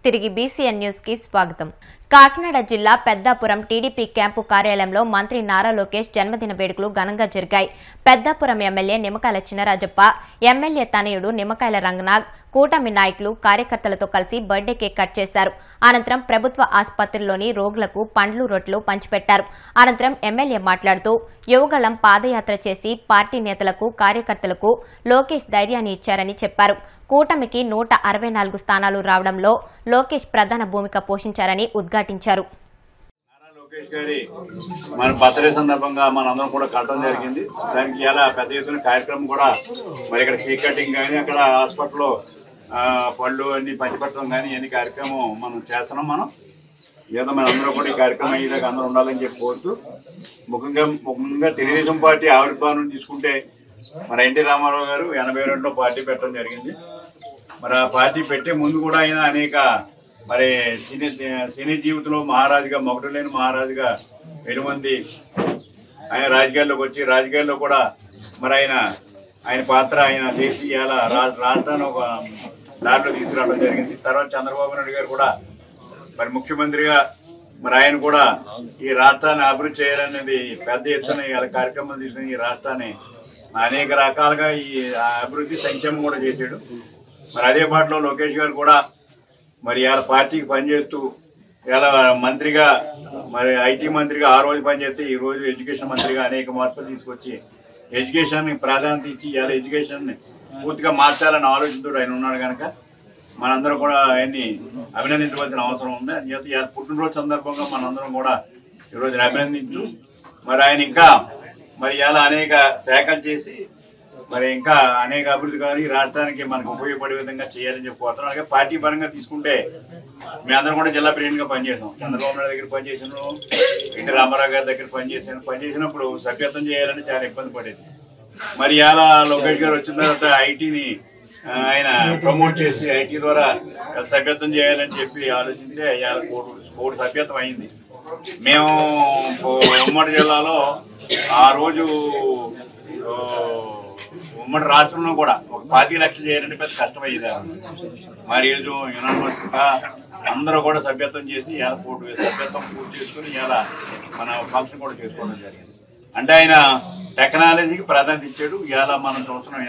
తిరిగి BCN news కి స్వాగతం. కాకినాడ జిల్లా పెద్దాపురం టీడీపీ క్యాంపు కార్యాలయంలో మంత్రి నారా లోకేష్ జన్మదిన వేడుకలు ఘనంగా జరిగాయి. పెద్దాపురం ఎమ్మెల్యే నిమ్మకాయల చినరాజప్ప, ఎమ్మెల్యే తనయుడు నిమ్మకాయల రంగనాథ్, కూటమి నాయకులు కార్యకర్తలతో కలిసి బర్త్డే కేక్ కట్ చేశారు. అనంతరం ప్రభుత్వ ఆసుపత్రిలోని రోగులకు పండ్లు రొట్టెలు పంచిపెట్టారు. అనంతరం ఎమ్మెల్యే మాట్లాడుతూ యువగళం పాదయాత్ర చేసి పార్టీ నేతలకు కార్యకర్తలకు లోకేష్ ధైర్యాన్ని ఇచ్చారని చెప్పారు. కూటమికి 164 స్థానాలు రావడంలో లోకేష్ ప్రధాన భూమిక పోషించారని ఉద్ఘాటించారు. లోకేష్ గారి మన బర్త్డే సందర్భంగా మనందరం కూడా కట్టడం జరిగింది. దానికి ఇలా పెద్ద ఎత్తున కార్యక్రమం కూడా మరి ఇక్కడ కేక్ కటింగ్ కానీ అక్కడ హాస్పిటల్లో పళ్ళు అన్ని పంచిపెట్టడం కానీ అన్ని కార్యక్రమం మనం చేస్తున్నాం. మనం ఏదో మన అందరూ కూడా ఈ కార్యక్రమం అయ్యేదాకా అందరూ ఉండాలని చెప్పి కోరుతూ ముఖ్యంగా తెలుగుదేశం పార్టీ ఆవిర్భావం తీసుకుంటే మన ఎన్టీ రామారావు గారు 82లో పార్టీ పెట్టడం జరిగింది. మరి ఆ పార్టీ పెట్టే ముందు కూడా ఆయన అనేక మరి సినీ జీవితంలో మహారాజుగా మొగటు లేని మహారాజుగా వెలుమంది ఆయన రాజకీయాల్లోకి వచ్చి రాజకీయాల్లో కూడా మరి ఆయన పాత్ర ఆయన చేసి ఇలా రాష్ట్రాన్ని ఒక దాంట్లో తీసుకురావడం జరిగింది. తర్వాత చంద్రబాబు నాయుడు గారు కూడా మరి ముఖ్యమంత్రిగా మరి ఆయన కూడా ఈ రాష్ట్రాన్ని అభివృద్ధి చేయాలనేది పెద్ద ఎత్తున ఇలా కార్యక్రమాలు తీసుకుని ఈ రాష్ట్రాన్ని అనేక రకాలుగా ఈ అభివృద్ధి సంక్షేమం కూడా చేశాడు. మరి అదే పాటలో లోకేష్ గారు కూడా మరి ఇలా పార్టీకి పనిచేస్తూ ఇలా మంత్రిగా మరి ఐటీ మంత్రిగా ఆ రోజు పనిచేస్తే ఈ రోజు ఎడ్యుకేషన్ మంత్రిగా అనేక మార్పులు తీసుకొచ్చి ఎడ్యుకేషన్ ని ప్రాధాన్యత ఇచ్చి ఇలా ఎడ్యుకేషన్ ని పూర్తిగా మార్చాలని ఆలోచనతో ఆయన ఉన్నాడు కనుక మనందరం కూడా ఆయన్ని అభినందించవలసిన అవసరం ఉంది. అందుచేత ఇలా పుట్టినరోజు సందర్భంగా మనందరం కూడా ఈరోజు అభినందించు మరి ఆయన ఇంకా మరి ఇలా అనేక శాఖలు చేసి మరి ఇంకా అనేక అభివృద్ధి కానీ రాష్ట్రానికి మనకు ఉపయోగపడే విధంగా చేయాలని చెప్పుకోవడం. అలాగే పార్టీ పరంగా తీసుకుంటే మీ అందరం కూడా జిల్లా ప్రెసిడెంట్ గా పనిచేసాం. చంద్రబాబు నాయుడు దగ్గర పనిచేసాను, ఎన్టీ రామారావు గారి దగ్గర పనిచేసినప్పుడు సభ్యత్వం చేయాలని చాలా ఇబ్బంది పడేది. మరి ఇలా లోకేష్ గారు వచ్చిన తర్వాత ఐటీని ఆయన ప్రమోట్ చేసి ఐటీ ద్వారా సభ్యత్వం చేయాలని చెప్పి ఆలోచించే ఇవాళ కోటి సభ్యత్వం అయింది. మేము ఉమ్మడి జిల్లాలో ఆ రోజు ఉమ్మడి రాష్ట్రంలో కూడా ఒక 25 లక్షలు చేయాలంటే పెద్ద కష్టమయ్యేది. మరి యునానిమస్ గా అందరూ కూడా సభ్యత్వం చేసి ఇలా సభ్యత్వం పూర్తి చేసుకుని ఇలా మన ఫంక్షన్ కూడా చేసుకోవడం జరిగింది. అంటే ఆయన టెక్నాలజీకి ప్రాధాన్యత ఇచ్చాడు. ఇలా మనం చూస్తున్నాం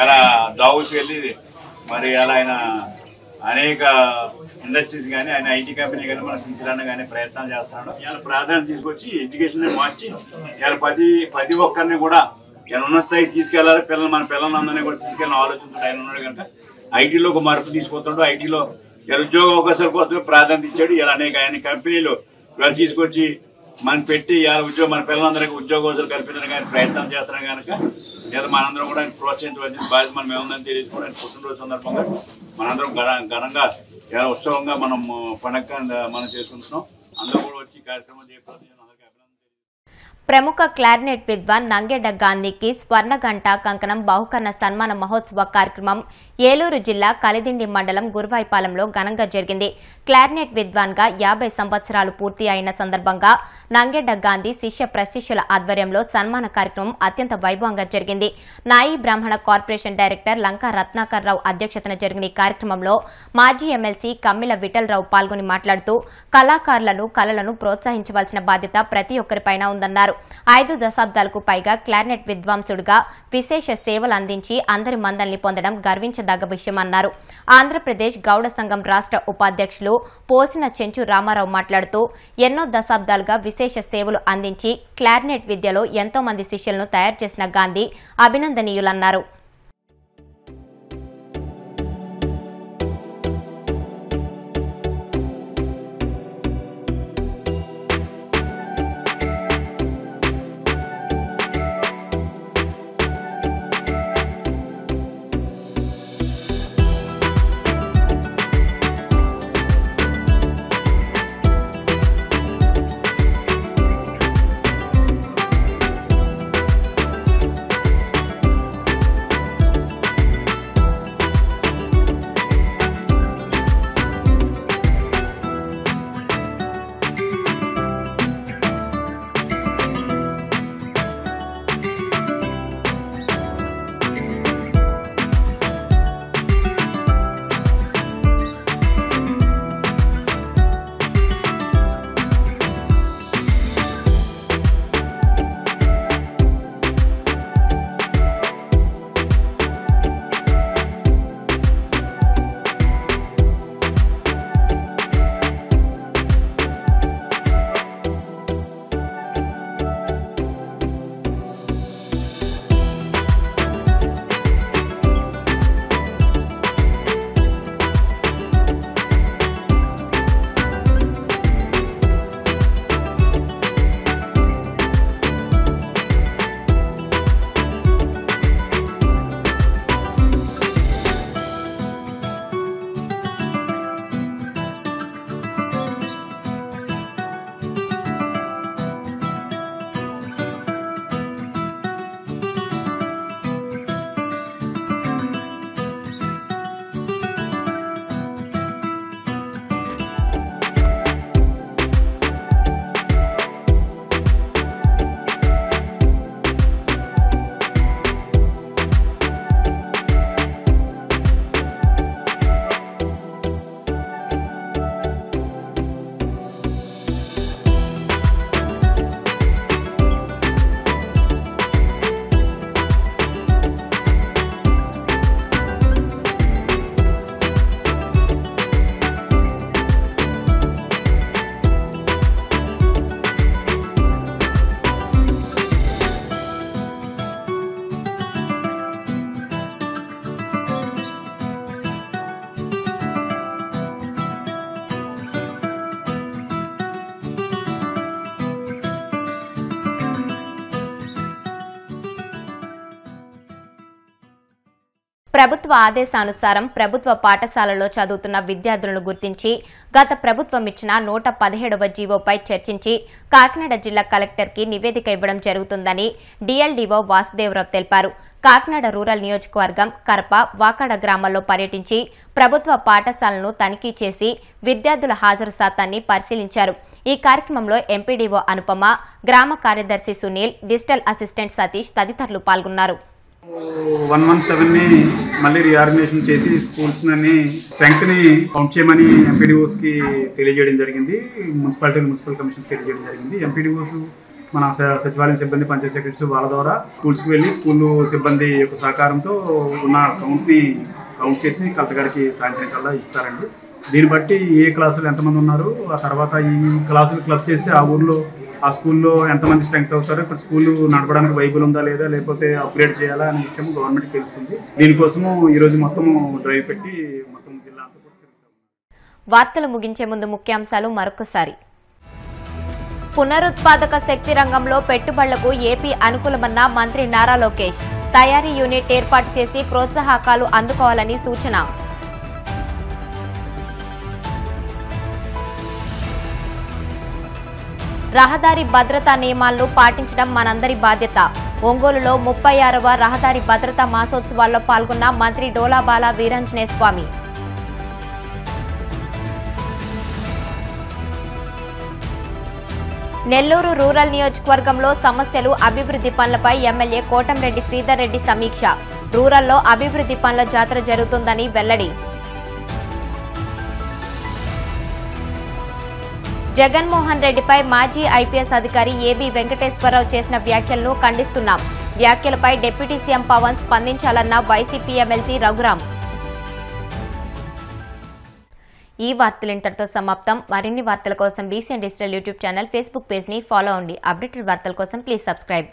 ఇలా దావుస్ వెళ్ళి మరి ఇలా ఆయన అనేక ఇండస్ట్రీస్ కానీ ఆయన ఐటీ కంపెనీ కానీ మనం తీసుకురావడం కానీ ప్రయత్నాలు చేస్తున్నాడు. ఇలా ప్రాధాన్యత తీసుకొచ్చి ఎడ్యుకేషన్ మార్చి ఇలా ప్రతి ఒక్కరిని కూడా ఇలా ఉన్న స్థాయికి తీసుకెళ్లాలి. మన పిల్లలందరినీ కూడా తీసుకెళ్ళిన ఆలోచనతో ఆయన ఉన్నాడు కనుక ఐటీలో ఒక మార్పు తీసుకొస్తాడు. ఐటీలో ఇలా ఉద్యోగ అవకాశాల కోసం ప్రాధాన్యత ఇచ్చాడు. ఇలా అనేక ఆయన కంపెనీలు ఇలా తీసుకొచ్చి మనం పెట్టి ఇలా మన పిల్లలందరికీ ఉద్యోగ అవకాశాలు కల్పించడం కానీ ప్రయత్నం చేస్తున్నాం కనుక లేదా మనందరం కూడా ఆయన ప్రోత్సహించవలసిన బాధ్యత మనం ఏముందని తెలియజేసుకోవడం. ఆయన పుట్టినరోజు సందర్భంగా మనందరం ఘనంగా ఇలా ఉత్సవంగా మనం పండగ మనం చేసుకుంటున్నాం. అందరూ కూడా వచ్చి కార్యక్రమం చేయకపోతే ప్రముఖ క్లారినెట్ విద్వాన్ నంగెడ్డ గాంధీకి స్వర్ణగంట కంకణం బహుకరణ సన్మాన మహోత్సవ కార్యక్రమం ఏలూరు జిల్లా కలిదిండి మండలం గురువాయిపాలెంలో ఘనంగా జరిగింది. క్లారినెట్ విద్వాన్ గా 50 సంవత్సరాలు పూర్తి అయిన సందర్భంగా నంగెడ్డ గాంధీ శిష్య ప్రశిష్యుల ఆధ్వర్యంలో సన్మాన కార్యక్రమం అత్యంత వైభవంగా జరిగింది. నాయి బ్రాహ్మణ కార్పొరేషన్ డైరెక్టర్ లంకా రత్నాకర్ రావు అధ్యక్షతన జరిగిన ఈ కార్యక్రమంలో మాజీ ఎమ్మెల్సీ కమ్మిల విఠలరావు పాల్గొని మాట్లాడుతూ కళాకారులను కళలను ప్రోత్సహించవలసిన బాధ్యత ప్రతి ఒక్కరిపైన ఉందన్నారు. 5 దశాబ్దాలకు పైగా క్లారినెట్ విద్వాంసుడుగా విశేష సేవలు అందించి అందరి మందల్ని పొందడం గర్వించదగ్గ విషయమన్నారు. ఆంధ్రప్రదేశ్ గౌడ సంఘం రాష్ట్ర ఉపాధ్యక్షులు పోసిన చెంచు రామారావు మాట్లాడుతూ ఎన్నో దశాబ్దాలుగా విశేష సేవలు అందించి క్లారినెట్ విద్యలో ఎంతో మంది శిష్యులను తయారు చేసిన గాంధీ అభినందనీయులన్నారు. ప్రభుత్వ ఆదేశానుసారం ప్రభుత్వ పాఠశాలలో చదువుతున్న విద్యార్థులను గుర్తించి గత ప్రభుత్వం ఇచ్చిన 117వ జీవోపై చర్చించి కాకినాడ జిల్లా కలెక్టర్కి నివేదిక ఇవ్వడం జరుగుతుందని డీఎల్డీఓ వాసుదేవరావు తెలిపారు. కాకినాడ రూరల్ నియోజకవర్గం కరప వాకాడ గ్రామాల్లో పర్యటించి ప్రభుత్వ పాఠశాలను తనిఖీ చేసి విద్యార్థుల హాజరు శాతాన్ని పరిశీలించారు. ఈ కార్యక్రమంలో ఎంపీడీఓ అనుపమ, గ్రామ కార్యదర్శి సునీల్, డిజిటల్ అసిస్టెంట్ సతీష్ తదితరులు పాల్గొన్నారు. 117ని మళ్ళీ రీఆర్గనైజేషన్ చేసి స్కూల్స్ అన్ని స్ట్రెంగ్త్ ని కౌంట్ చేయమని ఎంపీడీఓస్ కి తెలియజేయడం జరిగింది. మున్సిపల్ కమిషన్ తెలియజేయడం జరిగింది. ఎంపీడీఓస్ మన సచివాలయం సిబ్బంది, పంచాయత్ సెక్రటరీస్ వాళ్ళ ద్వారా స్కూల్స్కి వెళ్ళి స్కూల్ సిబ్బంది యొక్క సహకారంతో ఉన్న కౌంట్ చేసి కలెక్టర్ గారికి సాయంత్రం కల్లా ఇస్తారండి. దీన్ని బట్టి ఏ క్లాసులు ఎంతమంది ఉన్నారు, ఆ తర్వాత ఈ క్లాసులు క్లబ్ చేస్తే ఆ ఊర్లో ఆ స్కూల్లో ఎంతమంది స్ట్రెంగ్త్ అవుతారో, ఇక్కడ స్కూల్ నడపడానికి వైబుల్ ఉందా లేదా, లేకపోతే అప్గ్రేడ్ చేయాలా అనే విషయం గవర్నమెంట్కి తెలుస్తుంది. దీనికోసము ఈరోజు మొత్తం డ్రైవ్ పెట్టి మొత్తం జిల్లా అంతా కూడా తిరుగుతాం. వార్తలు ముగించే ముందు ముఖ్యాంశాలు మరొకసారి. పునరుత్పాదక శక్తి రంగంలో పెట్టుబడులకు ఏపీ అనుకూలమన్న మంత్రి నారా లోకేష్. తయారీ యూనిట్ ఏర్పాటు చేసి ప్రోత్సాహకాలు అందుకోవాలని సూచన. రహదారి భద్రతా నియమాలను పాటించడం మనందరి బాధ్యత. ఒంగోలులో 36వ రహదారి భద్రతా మాసోత్సవాల్లో పాల్గొన్న మంత్రి డోలాబాల వీరాంజనేయ స్వామి. నెల్లూరు రూరల్ నియోజకవర్గంలో సమస్యలు, అభివృద్ధి పనులపై ఎమ్మెల్యే కోటంరెడ్డి శ్రీధర్ రెడ్డి సమీక్ష. రూరల్లో అభివృద్ధి పనుల జాతర జరుగుతుందని వెల్లడి. జగన్మోహన్ రెడ్డిపై మాజీ ఐపీఎస్ అధికారి ఏబీ వెంకటేశ్వరరావు చేసిన వ్యాఖ్యలను ఖండిస్తున్నాం. వ్యాఖ్యలపై డిప్యూటీ సీఎం పవన్ స్పందించాలన్న వైసీపీ ఎమ్మెల్సీ రఘురాం. ఈ వార్తలు ఇంతటితో సమాప్తం. మరిన్ని వార్తల కోసం BCN digital YouTube channel, Facebook page ని ఫాలో అవ్వండి. అప్డేటెడ్ వార్తల కోసం ప్లీజ్ సబ్స్క్రైబ్.